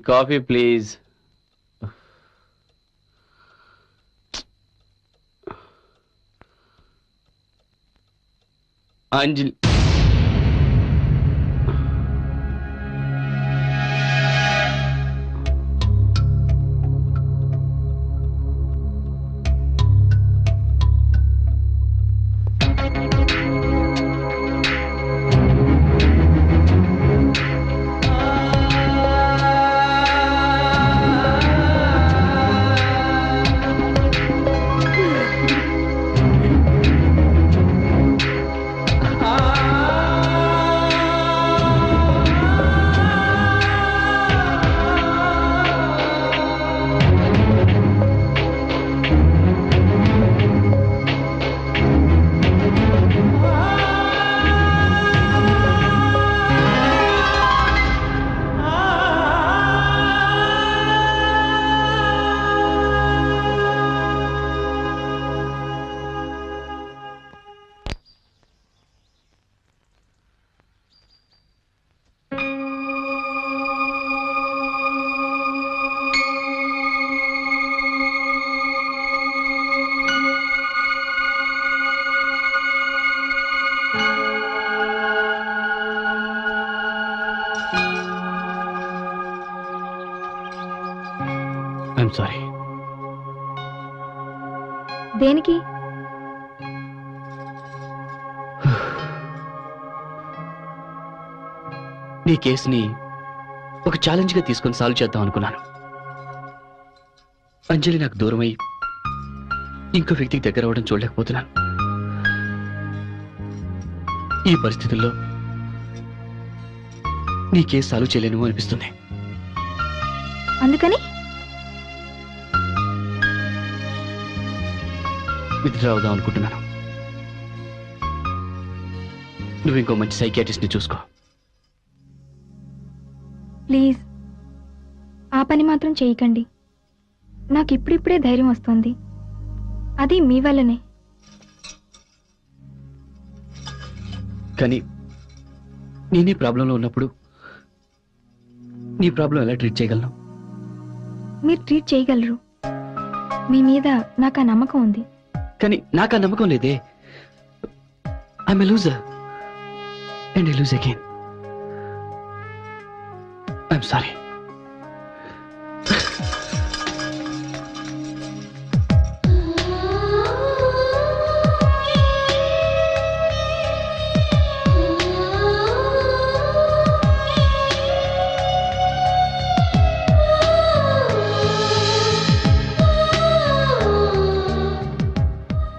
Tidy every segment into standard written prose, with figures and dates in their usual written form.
Coffee please. Anjali I'm sorry. దేనికి? నీ కేసుని ఒక ఛాలెంజ్గా తీసుకొని సాల్వ్ చేద్దాం అనుకున్నాను. అంజలి నాకు దూరమై ఇంకో వ్యక్తికి దగ్గర అవ్వడం చూడలేకపోతున్నాను. ఈ పరిస్థితుల్లో నీ కేసు సాల్వ్ చేయలేను అనిపిస్తుంది. అందుకని విత్డ్రా అవుదాం అనుకుంటున్నాను. నువ్వు ఇంకో మంచి సైకియాట్రిస్ట్ని చూసుకో. ప్లీజ్ ఆ పని మాత్రం చేయకండి. నాకు ఇప్పుడిప్పుడే ధైర్యం వస్తుంది. అది మీ వల్లనే. కానీ నేనే ప్రాబ్లంలో ఉన్నప్పుడు నీ ప్రాబ్లం ఎలా ట్రీట్ చేయగలను? మీరు ట్రీట్ చేయగలరు. మీ మీద నాకు ఆ నమ్మకం ఉంది. కానీ నాకు ఆ నమ్మకం లేదే. I'm a loser and I lose again. I'm sorry.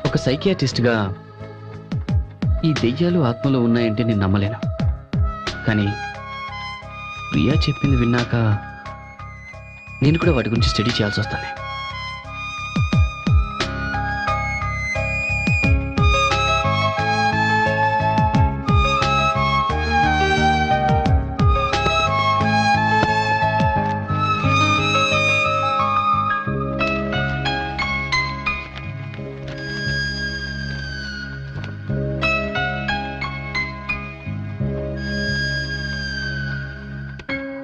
ఒక సైకియాట్రిస్ట్గా ఈ దెయ్యాలు ఆత్మలో ఉన్నాయంటే నేను నమ్మలేను. కానీ ప్రియా చెప్పింది విన్నాక నేను కూడా వాటి గురించి స్టడీ చేయాల్సి వస్తుంది.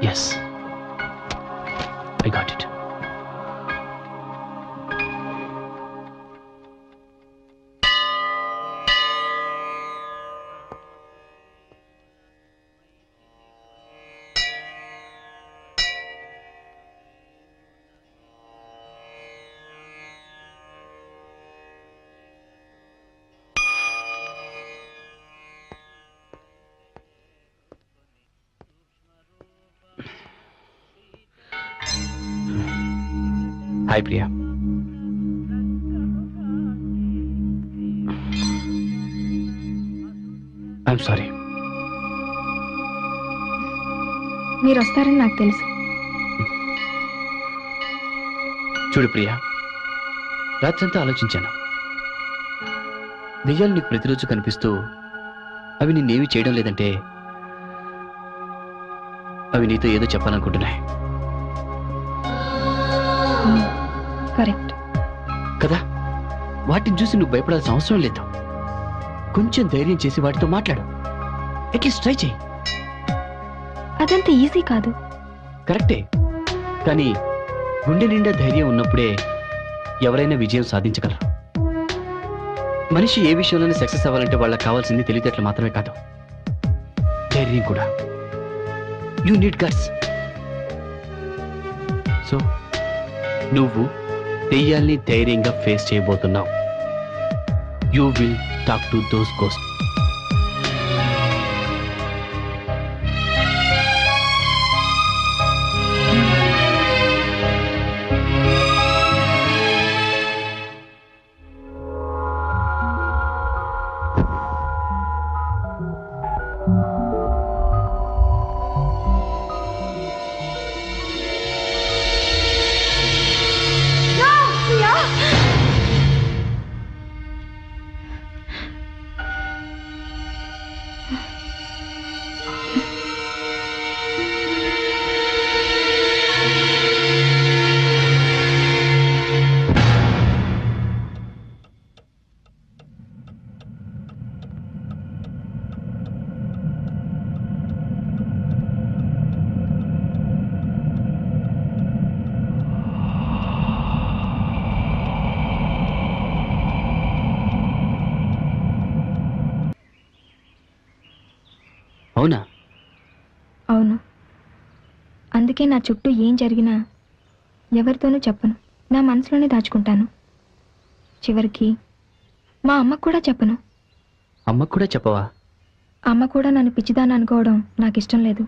Yes, I got it. Hi, Priya. I'm sorry. మీరు వస్తారని నాకు తెలుసు. చూడు ప్రియా, రాత్రంతా ఆలోచించాను. దెయ్యాలు నీకు ప్రతిరోజు కనిపిస్తూ అవి నిన్నేమీ చేయడం లేదంటే అవి నీతో ఏదో చెప్పాలనుకుంటున్నాయి. కరెక్ట్ కదా? వాటిని చూసి నువ్వు భయపడాల్సిన అవసరం లేదు. కొంచెం ధైర్యం చేసి వాటితో మాట్లాడు. అట్లీస్ట్ ట్రై చేయి. అదంత ఈజీ కాదు. కరెక్టే, కానీ గుండె నిండా ధైర్యం ఉన్నప్పుడే ఎవరైనా విజయం సాధించగలరు. మనిషి ఏ విషయంలోనే సక్సెస్ అవ్వాలంటే వాళ్ళకి కావాల్సింది తెలివితేటలు మాత్రమే కాదు, ధైర్యం కూడా. You need guts. సో నువ్వు దెయ్యాల్ని ధైర్యంగా ఫేస్ చేయబోతున్నావు. You will talk to those ghost. అవునా? అవును. అందుకే నా చుట్టూ ఏం జరిగినా ఎవరితోనూ చెప్పను, నా మనసులోనే దాచుకుంటాను. చివరికి మా అమ్మకు కూడా చెప్పను. అమ్మకు కూడా చెప్పవా? అమ్మ కూడా నన్ను పిచ్చిదాన్ని అనుకోవడం నాకు ఇష్టం లేదు.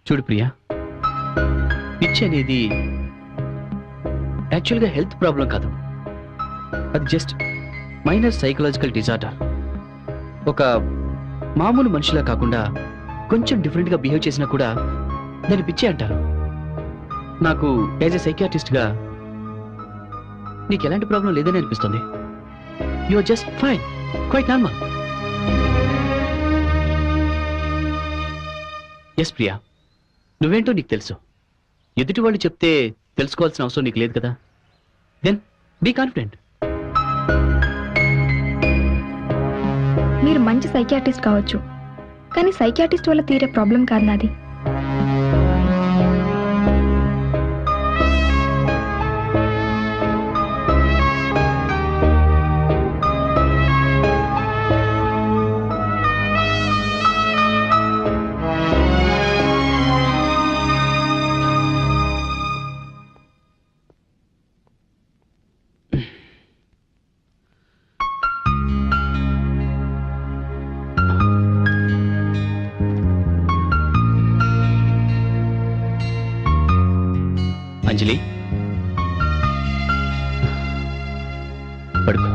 చూడు ప్రియా, పిచ్చి అనేది యాక్చువల్గా హెల్త్ ప్రాబ్లం కాదు, అది జస్ట్ మైనర్ సైకలాజికల్ డిజార్డర్. ఒక మామూలు మనిషిలా కాకుండా కొంచెం డిఫరెంట్గా బిహేవ్ చేసినా కూడా దాన్ని పిచ్చి అంటారు. నాకు యాజ్ ఎ సైకియాట్రిస్ట్గా నీకు ఎలాంటి ప్రాబ్లం లేదని అనిపిస్తుంది. You are just fine, quite normal. Yes Priya, నువ్వేంటో నీకు తెలుసు. ఎదుటి వాళ్ళు చెప్తే తెలుసుకోవాల్సిన అవసరం నీకు లేదు కదా. Then be confident. మీరు మంచి సైకియాట్రిస్ట్ కావచ్చు, కానీ సైకియాట్రిస్ట్ వల్ల తీరే ప్రాబ్లం కాదు నాది. అంజలి, పడుకో.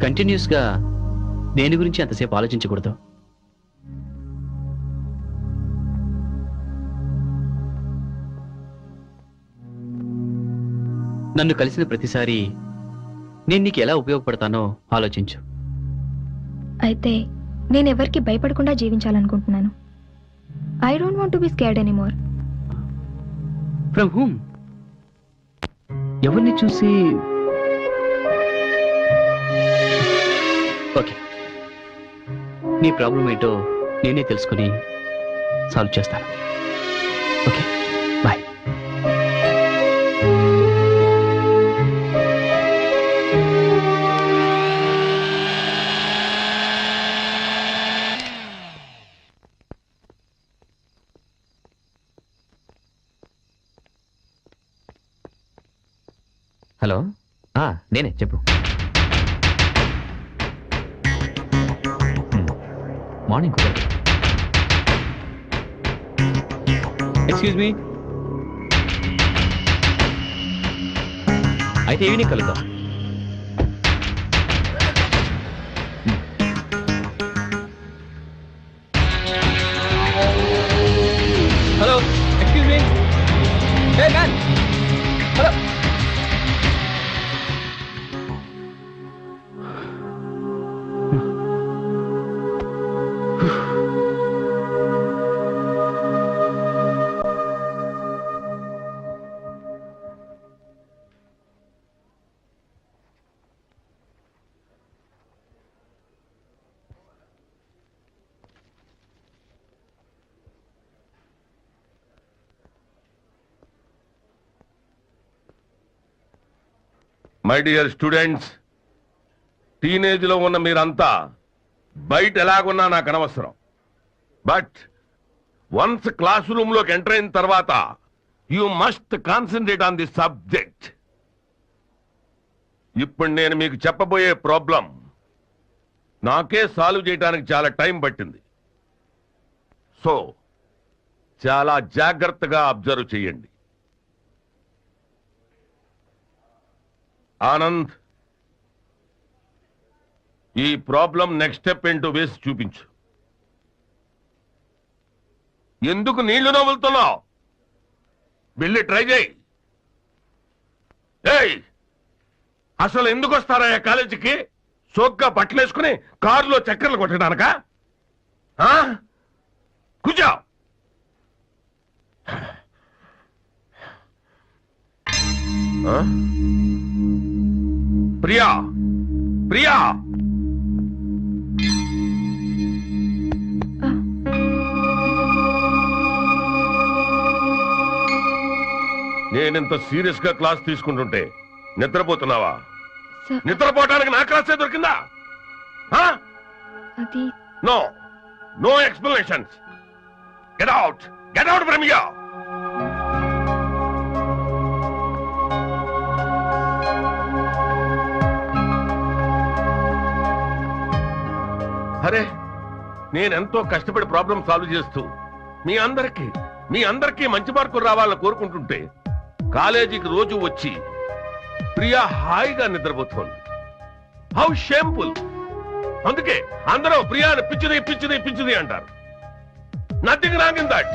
కంటిన్యూస్గా దేని గురించి అంతసేపు ఆలోచించకూడదు. నన్ను కలిసిన ప్రతిసారి నేను నీకు ఎలా ఉపయోగపడతానో ఆలోచించు. అయితే నేను ఎవరికి భయపడకుండా జీవించాలనుకుంటున్నాను. I don't want to be scared anymore. From whom? ఎవరిని చూసి? ఓకే, నీ ప్రాబ్లం ఏంటో నేనే తెలుసుకుని సాల్వ్ చేస్తాను. Okay, bye. హలో, నేనే, చెప్పు. మార్నింగ్ కుదరదు. Excuse me. అయితే ఈవినింగ్ కలుద్దాం. Hello, excuse me. Hey man, hello. My dear students, teenage లో ఉన్న మీరంతా బయట ఎలాగున్నా నాకు అనవసరం. బట్ వన్స్ క్లాస్ రూమ్ లోకి ఎంటర్ అయిన తర్వాత you must concentrate on the subject. ఇప్పుడు నేను మీకు చెప్పబోయే ప్రాబ్లం నాకే సాల్వ్ చేయడానికి చాలా టైం పట్టింది. సో చాలా జాగ్రత్తగా అబ్జర్వ్ చేయండి. ఆనంద్, ఈ ప్రాబ్లం నెక్స్ట్ స్టెప్ ఏంటో వేసి చూపించు. ఎందుకు నీళ్లు నవ్వులుతున్నావు? వెళ్ళి ట్రై చేయి. ఏయ్, అసలు ఎందుకు వస్తారా కాలేజీకి? సోగ్గా బట్టలేసుకుని కారులో చక్కర్లు కొట్టడానిక? కూర్చో. ప్రియా, ప్రియా, నేనింత సీరియస్ గా క్లాస్ తీసుకుంటుంటే నిద్రపోతున్నావా? సార్, నిద్రపోవడానికి నా క్లాసే దొరికిందా? అది no, no explanations. Get out, get out from here. అరే, నేనెంతో కష్టపడి ప్రాబ్లం సాల్వ్ చేస్తూ మీ అందరికీ మంచి మార్కులు రావాలని కోరుకుంటుంటే కాలేజీకి రోజు వచ్చి ప్రియా హాయిగా నిద్రపోతోంది. How shameful. అందుకే అందరూ ప్రియాని పిచ్చిది పిచ్చిది పిచ్చిది అంటారు. Nothing wrong in that.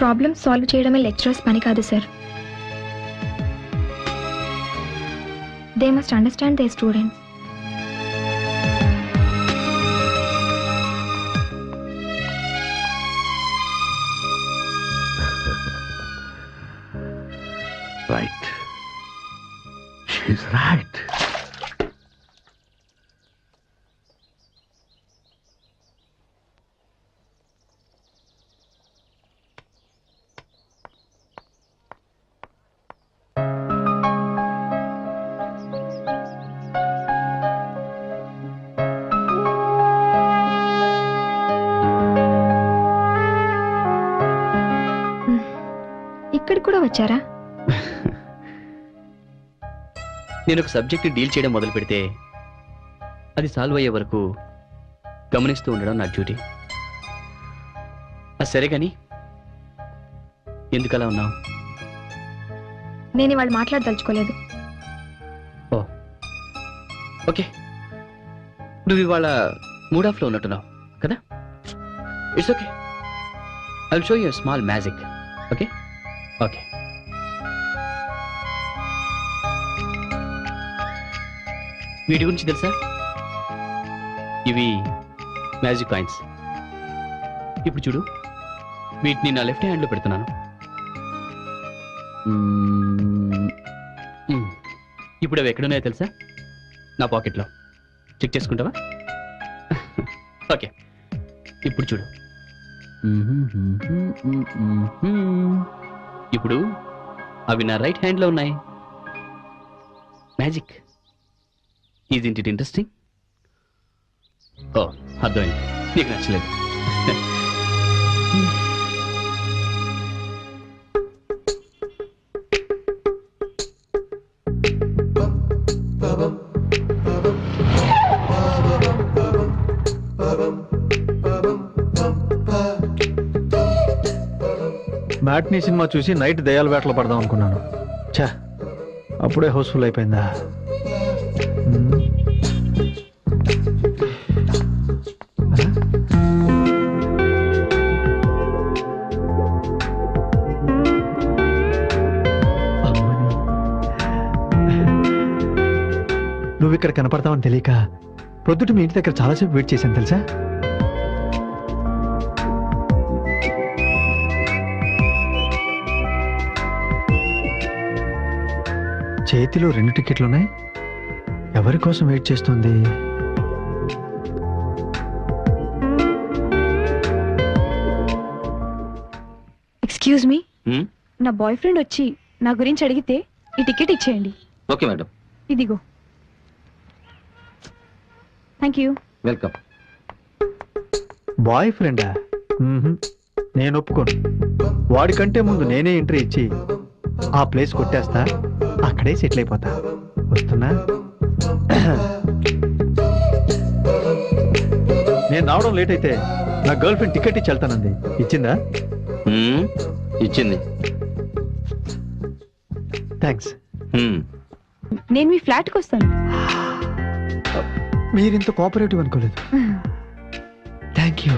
Problem solve చేయడమే లెక్చరర్స్ పని కాదు sir. They must understand they students. Right. She's right. ఇక్కడికి కూడా వచ్చారా? నేను ఒక సబ్జెక్ట్ డీల్ చేయడం మొదలు పెడితే అది సాల్వ్ అయ్యే వరకు గమనిస్తూ ఉండడం నా డ్యూటీ. సరే కానీ ఎందుకలా ఉన్నావు? నేను ఇవాళ మాట్లాడదలుచుకోలేదు. ఓ, ఓకే. నువ్వు ఇవాళ మూడ్ ఆఫ్లో ఉన్నట్టున్నావు కదా? It's okay. I will show you small magic. Okay okay. వీటి గురించి తెలుసా? ఇవి మ్యాజిక్ కాయిన్స్. ఇప్పుడు చూడు, వీటిని నా లెఫ్ట్ హ్యాండ్లో పెడుతున్నాను. ఇప్పుడు అవి ఎక్కడున్నాయో తెలుసా? నా పాకెట్లో. చెక్ చేసుకుంటావా? ఓకే, ఇప్పుడు చూడు. ఇప్పుడు అవి నా రైట్ హ్యాండ్లో ఉన్నాయి. మ్యాజిక్. Is it interesting? ఓ, అర్థమైంది. నీకు నచ్చలేదు. మ్యాట్నీ సినిమా చూసి నైట్ దయాల వేటలు పడదాం అనుకున్నాను. ఛా, అప్పుడే హౌస్ఫుల్ అయిపోయిందా? నువ్వు ఇక్కడ కనపడతావని తెలియక ప్రొద్దుట మీ ఇంటి దగ్గర చాలాసేపు వెయిట్ చేశాను తెలుసా? చేతిలో 2 టికెట్లున్నాయి. ఎవరి కోసం వెయిట్ చేస్తుంది? ఎక్స్క్యూజ్ మీ, నా బాయ్ ఫ్రెండ్ వచ్చి నా గురించి అడిగితే ఈ టికెట్ ఇచ్చేయండి. ఓకే మేడం, ఇదిగో. Thank you. వెల్కమ్. బాయ్ ఫ్రెండా? నేను ఒప్పుకోను. వాడికంటే ముందు నేనే ఎంట్రీ ఇచ్చి ఆ ప్లేస్ కొట్టేస్తా, అక్కడే సెటిల్ అయిపోతా. వస్తున్నా. నేను రావడం లేట్ అయితే నా గర్ల్ ఫ్రెండ్ టికెట్ ఇచ్చి వెళ్తానంది. ఇచ్చిందా? ఇచ్చింది. థ్యాంక్స్. నేను మీ ఫ్లాట్కి వస్తాను. మీరింత కోఆపరేటివ్ అనుకోలేదు. Thank you.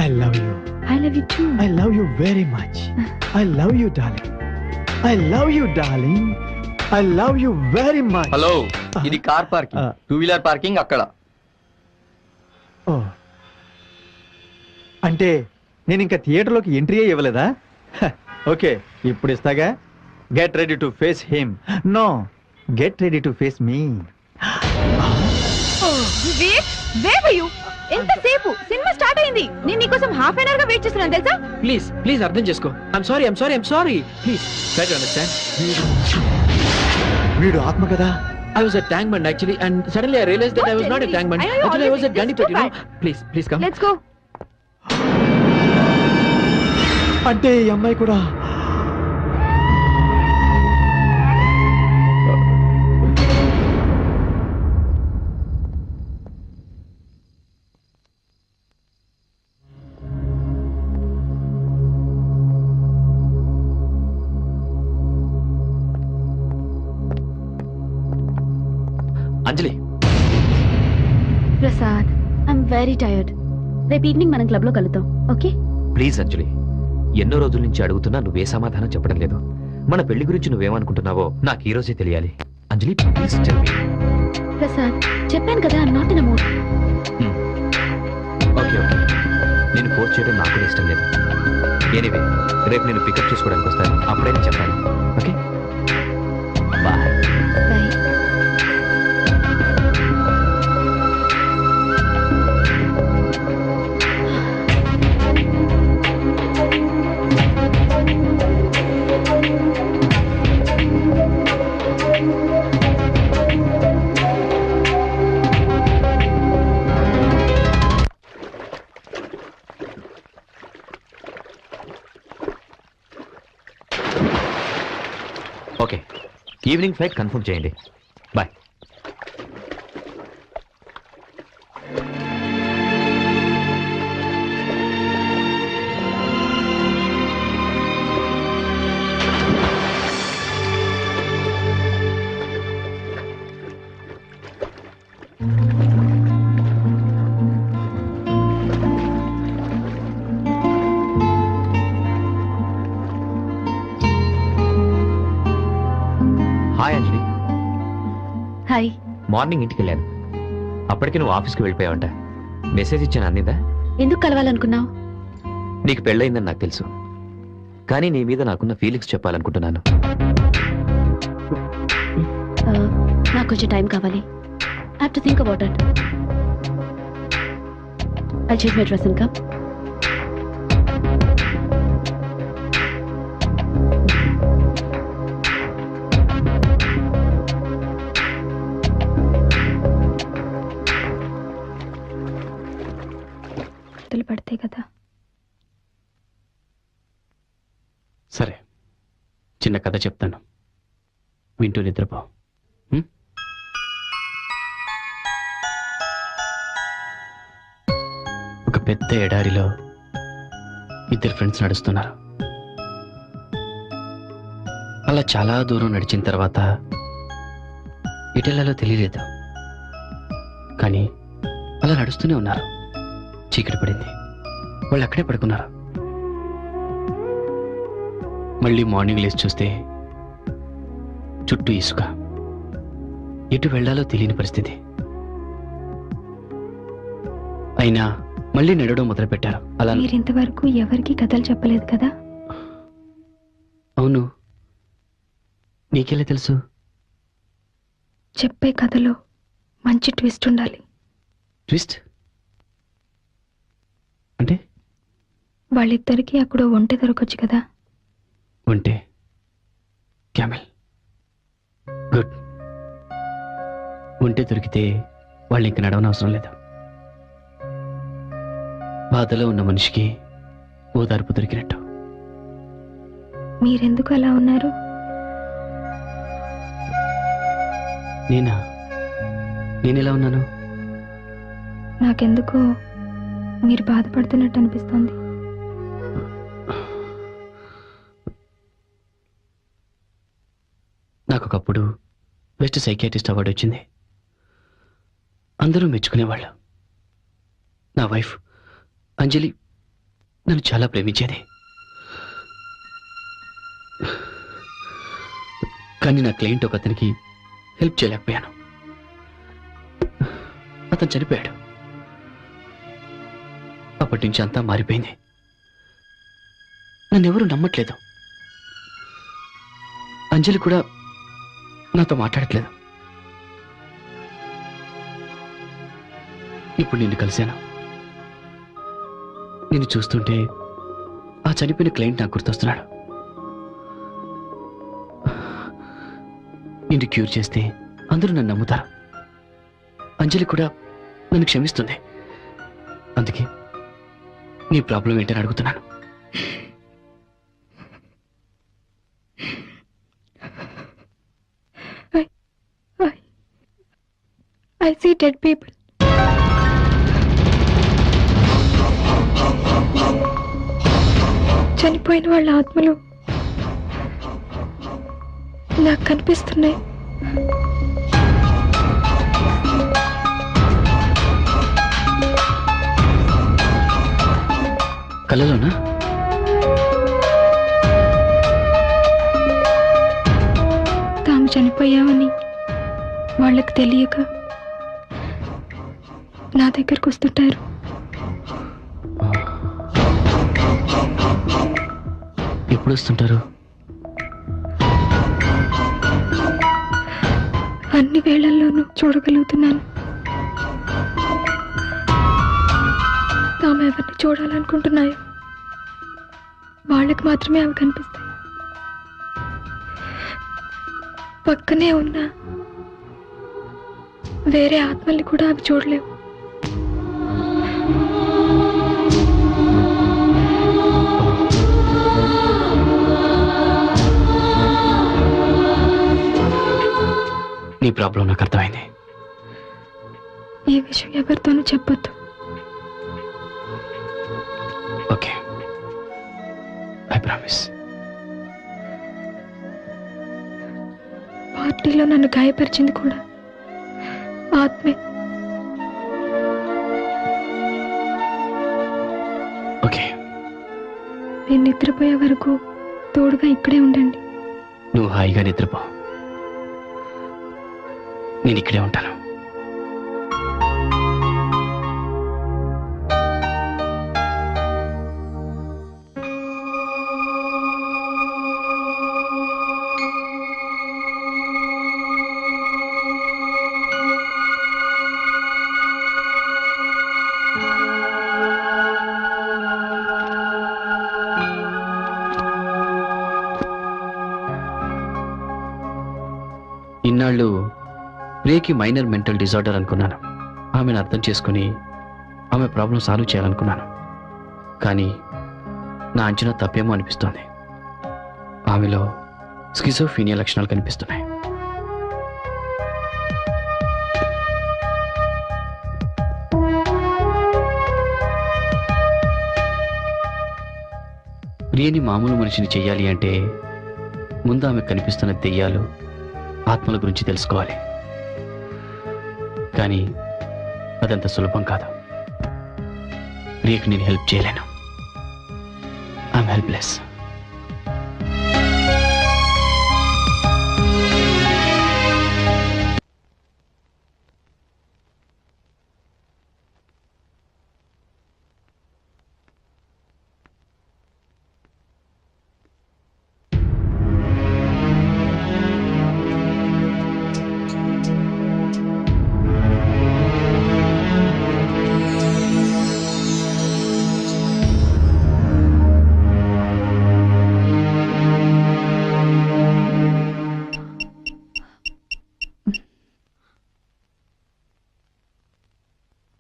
I love you. I love you too. I love you very much. I love you darling. I love you darling. I love you very much. Hello, ఇది car parking, 2-వీలర్ parking అక్కడ. అంటే నేను ఇంకా థియేటర్లోకి entry ఇవ్వలేదా? Okay, ఇప్పుడు ఇస్తాగా. Get ready to face him. No, get ready to face me. ఎంతసేపు? సినిమా స్టార్ట్ అయింది. నేను నీకోసం హాఫ్ అన్ అవర్ గా వెయిట్ చేస్తున్నాను తెలుసా? ప్లీజ్ అర్థం చేసుకో. I'm sorry. Please try to understand. వీడు ఆత్మ కదా. I was at Tank Bund actually, and suddenly I realized that I was not at Tank Bund. I know you Actually, I was always at Gandhipet, you know. Please come. Let's go. అంటే ఈ అమ్మాయి కూడా అంజలి, Prasad, I'm very tired. రేపు evening మనం club లో కలుద్దాం, okay? Please అంజలి, ఎన్నో రోజుల నుంచి అడుగుతున్నా నువ్వే సమాధానం చెప్పడం లేదు. మన పెళ్లి గురించి నువ్వేమనుకుంటున్నావో నాకు ఈ రోజే తెలియాలి. అంజలి, ప్లీజ్ టెల్ మీ. ప్రసాద్, చెప్పాను కదా, I'm not in a mood. Okay, నేను ఫోర్స్ చేయడం నాకు కూడా ఇష్టం లేదు. ఎనీవే, రేపు నేను పికప్ చేసుకోవడానికి వస్తాను, అప్పుడైనా చెప్పాలి. Okay, bye. Bye. Okay, evening flight confirm చేయండి. Bye. Hi Anjali. Hi. Morning ఇంటికి వెళ్ళాను, అప్పటికి నువ్వు ఆఫీస్కి వెళ్ళిపోయావంట. మెసేజ్ ఇచ్చాను, అందిందా? ఎందుకు కలవాలనుకున్నావు? నీకు పెళ్ళయిందని నాకు తెలుసు, కానీ నీ మీద నాకున్న ఫీలింగ్స్ చెప్పాలనుకుంటున్నాను. నాకు కొంచెం టైం కావాలి. I have to think about it. I'll change my dress and come. పడితే కదా. సరే, చిన్న కథ చెప్తాను, వింటూ నిద్రపో. ఒక పెద్ద ఎడారిలో ఇద్దరు ఫ్రెండ్స్ నడుస్తున్నారు. అలా చాలా దూరం నడిచిన తర్వాత ఎటెళ్లాలో తెలియలేదు, కానీ అలా నడుస్తూనే ఉన్నారు. చీకటి పడింది, వాళ్ళు అక్కడే పడుకున్నారు. మళ్ళీ మార్నింగ్ లేచి చూస్తే చుట్టూ ఇసుక, ఎటు వెళ్లాలో తెలియని పరిస్థితి. అయినా మళ్ళీ నడవడం మొదలుపెట్టారు. అలా మీరింతవరకు ఎవరికి కథలు చెప్పలేదు కదా? అవును, నీకెలా తెలుసు? చెప్పే కథలో మంచి ట్విస్ట్ ఉండాలి. ట్విస్ట్ అంటే? వాళ్ళిద్దరికీ అక్కడ ఒంటె దొరకొచ్చు కదా. ఉంటే క్యామెల్ గుడ్. ఉంటే దొరికితే వాళ్ళు ఇంక నడవనవసరం లేదు. బాధలో ఉన్న మనిషికి ఓదార్పు దొరికినట్టు. మీరెందుకు అలా ఉన్నారు? నేనెలా ఉన్నాను? నాకెందుకో మీరు బాధపడుతున్నట్టు అనిపిస్తోంది. నాకు ఒకప్పుడు బెస్ట్ సైకియాట్రిస్ట్ అవార్డు వచ్చింది. అందరూ మెచ్చుకునేవాళ్ళు. నా వైఫ్ అంజలి నన్ను చాలా ప్రేమించేది. కానీ నా క్లయింట్ ఒక అతనికి హెల్ప్ చేయలేకపోయాను. అతను చనిపోయాడు. అప్పటి నుంచి అంతా మారిపోయింది. నన్నెవరూ నమ్మట్లేదు. అంజలి కూడా నాతో మాట్లాడట్లేదు. ఇప్పుడు నిన్ను కలిశాను. నిన్ను చూస్తుంటే ఆ చనిపోయిన క్లయింట్ నాకు గుర్తొస్తున్నాడు. నిన్ను క్యూర్ చేస్తే అందరూ నన్ను నమ్ముతారు. అంజలి కూడా నన్ను క్షమిస్తుంది. అందుకే నీ ప్రాబ్లం ఏంటని అడుగుతున్నాను. I see dead people. చనిపోయిన వాళ్ళ ఆత్మలు నాకు కనిపిస్తున్నాయి. కళ్ళలోనా? తాము చనిపోయామని వాళ్ళకి తెలియక నా దగ్గరకు వస్తుంటారు. ఎప్పుడు వస్తుంటారు? అన్ని వేళల్లోనూ చూడగలుగుతున్నాను. తాము ఎవరిని చూడాలనుకుంటున్నాయో వాళ్ళకి మాత్రమే అవి కనిపిస్తాయి. పక్కనే ఉన్న వేరే ఆత్మల్ని కూడా అవి చూడలేవు. నీ ప్రాబ్లం నాకు అర్థమైంది. ఈ విషయం ఎవరితోనూ చెప్పొద్దు. Okay, I promise. పార్టీలో నన్ను గాయపరిచింది కూడా ఆత్మే. ఓకే, నేను నిద్రపోయే వరకు తోడుగా ఇక్కడే ఉండండి. నువ్వు హాయిగా నిద్రపో. నేను ఇక్కడే ఉంటాను. ఇన్నాళ్ళు ప్రియకి మైనర్ మెంటల్ డిజార్డర్ అనుకున్నాను. ఆమెను అర్థం చేసుకుని ఆమె ప్రాబ్లం సాల్వ్ చేయాలనుకున్నాను. కానీ నా అంచనా తప్పేమో అనిపిస్తోంది. ఆమెలో స్కిజోఫీనియా లక్షణాలు కనిపిస్తున్నాయి. ప్రియని మామూలు మనిషిని చెయ్యాలి అంటే ముందు ఆమె కనిపిస్తున్న దెయ్యాలు, ఆత్మల గురించి తెలుసుకోవాలి. కానీ అదంత సులభం కాదు. ప్రియకి నేను హెల్ప్ చేయలేను. I'm helpless.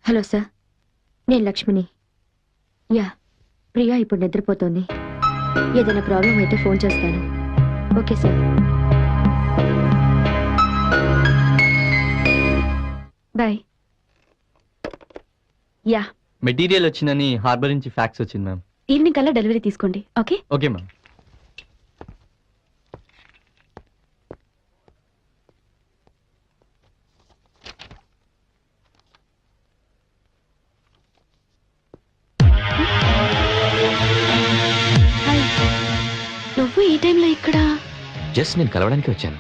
హలో సార్, నేను లక్ష్మిని. యా, ప్రియా ఇప్పుడు నిద్రపోతోంది. ఏదైనా ప్రాబ్లం అయితే ఫోన్ చేస్తాను. Okay sir. Bye. Yeah, material వచ్చిందని హార్బర్ నుంచి ఫ్యాక్స్ వచ్చింది మ్యామ్. ఈవినింగ్ కల్లా డెలివరీ తీసుకోండి. ఓకే. Okay ma'am. హాయ్, నువ్వు ఈ టైంలో ఇక్కడ? జస్ట్ నేను కలవడానికి వచ్చాను.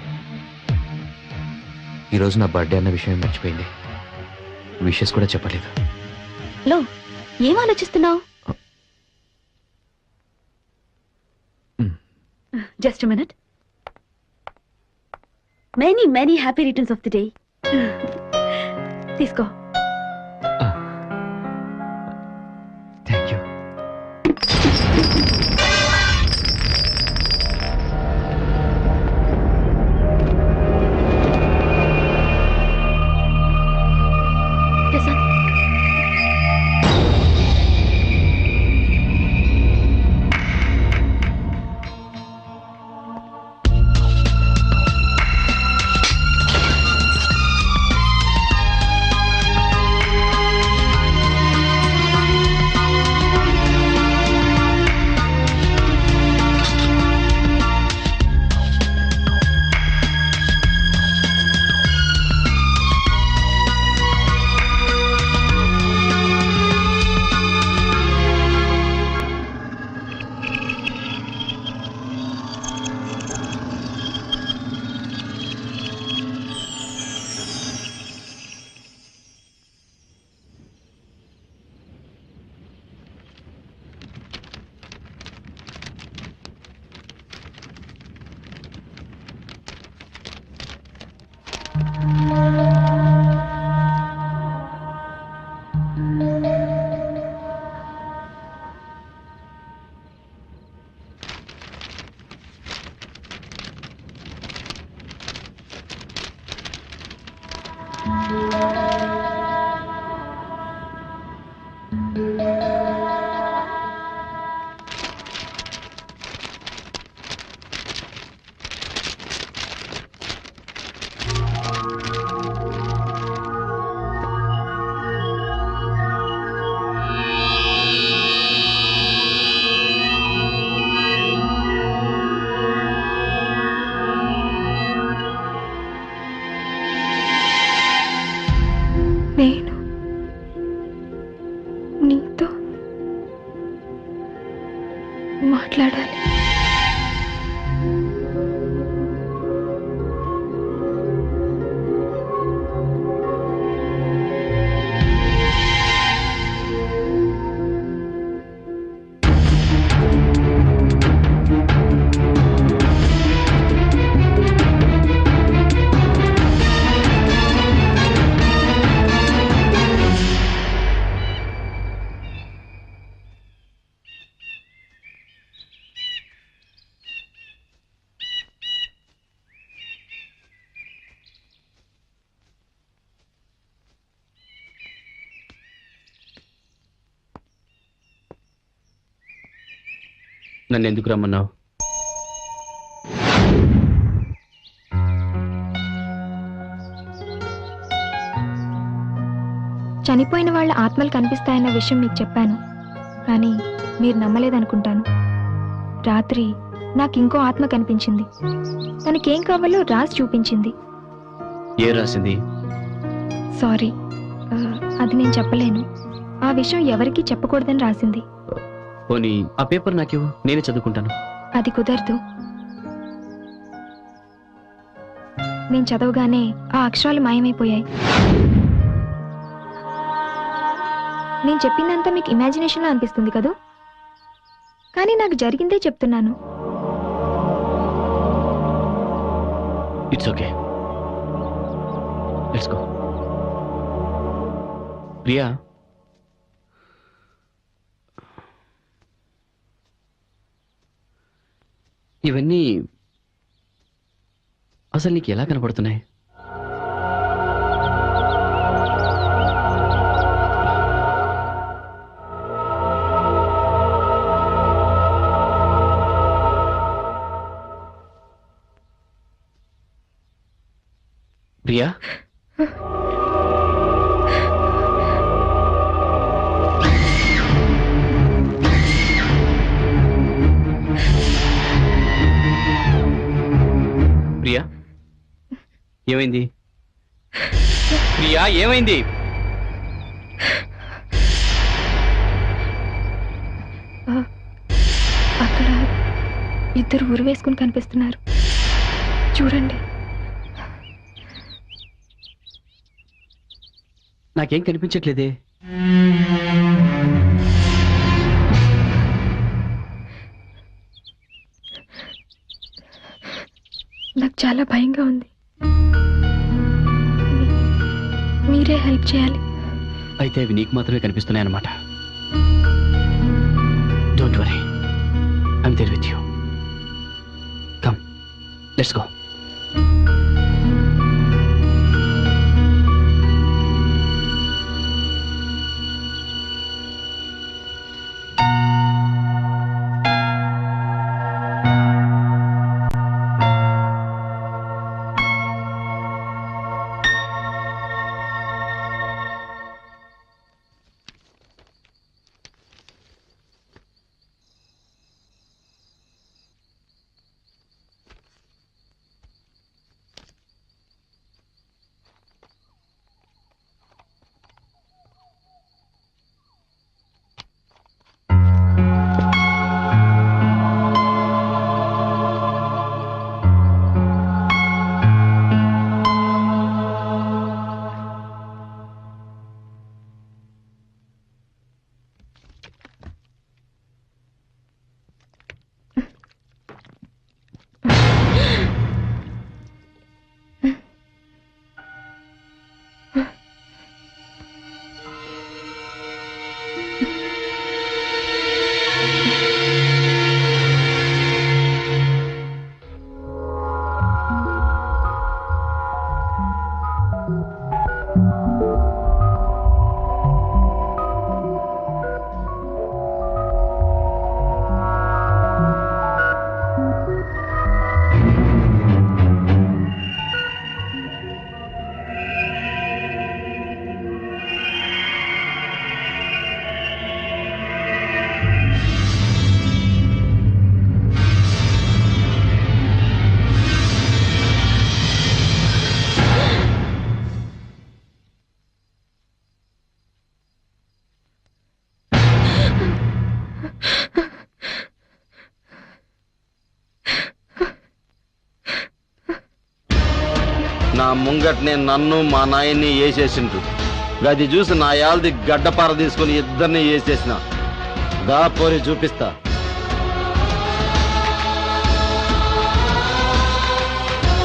ఈరోజు నా బర్త్డే అన్న విషయం మర్చిపోయింది. విషెస్ కూడా చెప్పలేదు. లో, ఏం ఆలోచిస్తున్నావు? Just minute. Many happy returns of the day. తీసుకో. Thank you. ప్రసాద్, నేను నీతో మాట్లాడాలి. నన్ను ఎందుకు రమ్మన్నావు? చనిపోయిన వాళ్ళ ఆత్మలు కనిపిస్తాయన్న విషయం మీకు చెప్పాను, కానీ మీరు నమ్మలేదనుకుంటాను. రాత్రి నాకు ఇంకో ఆత్మ కనిపించింది. తనకేం కావాలో రాసి చూపించింది. ఏ రాసింది? సారీ, అది నేను చెప్పలేను. ఆ విషయం ఎవరికీ చెప్పకూడదని రాసింది. పోనీ ఆ పేపర్ నాకివ్వు, నేనే చదువుకుంటాను. అది కుదరదు. నేను చదవగానే ఆ అక్షరాలు మాయమైపోయాయి. నేను చెప్పిందంతా మీకు ఇమాజినేషన్లో అనిపిస్తుంది కదూ, కానీ నాకు జరిగిందే చెప్తున్నాను. It's okay, let's go. Priya, ఇవన్నీ అసలు నీకు ఎలా కనపడుతున్నాయి? ప్రియా ప్రియా ఏమైంది? ప్రియా ఏమైంది? అక్కడ ఇద్దరు ఉరి వేసుకుని కనిపిస్తున్నారు, చూడండి. నాకేం కనిపించట్లేదే. నాకు చాలా భయంగా ఉంది. మీరే హెల్ప్ చేయాలి. అయితే అవి నీకు మాత్రమే కనిపిస్తున్నాయన్నమాట. Don't worry, I'm there with you. Come, let's go. నా ముంగట్నే నన్ను మా నాయన్ని వేసేసిండ్రు. గది చూసి నా యాల్ది గడ్డపార తీసుకుని ఇద్దరిని వేసేసిన. దా పోరి చూపిస్తా.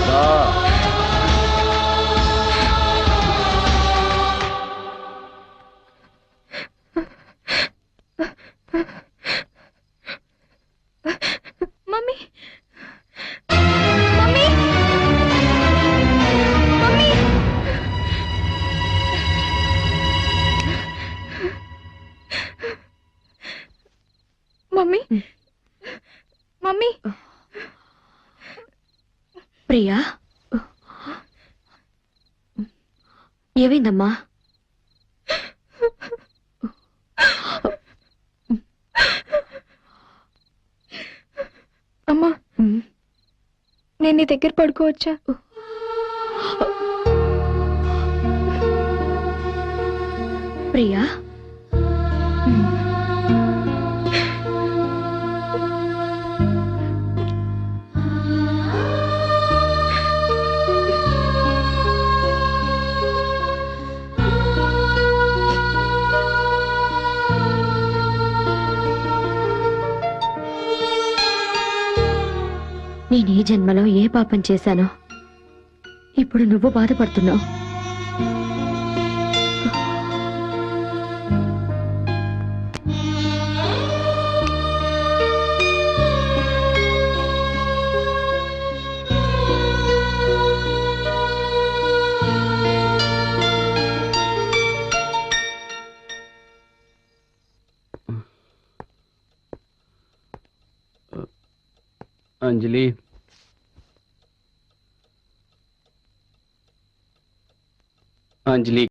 దా. Mummy, mummy, mummy. Mummy, mummy. Priya, ఏమైందమ్మా? అమ్మా, నేను నీ దగ్గర పడుకోవచ్చా? ప్రియా, నేను ఈ జన్మలో ఏ పాపం చేశానో ఇప్పుడు నువ్వు బాధపడుతున్నావు. అంజలి, అంజలి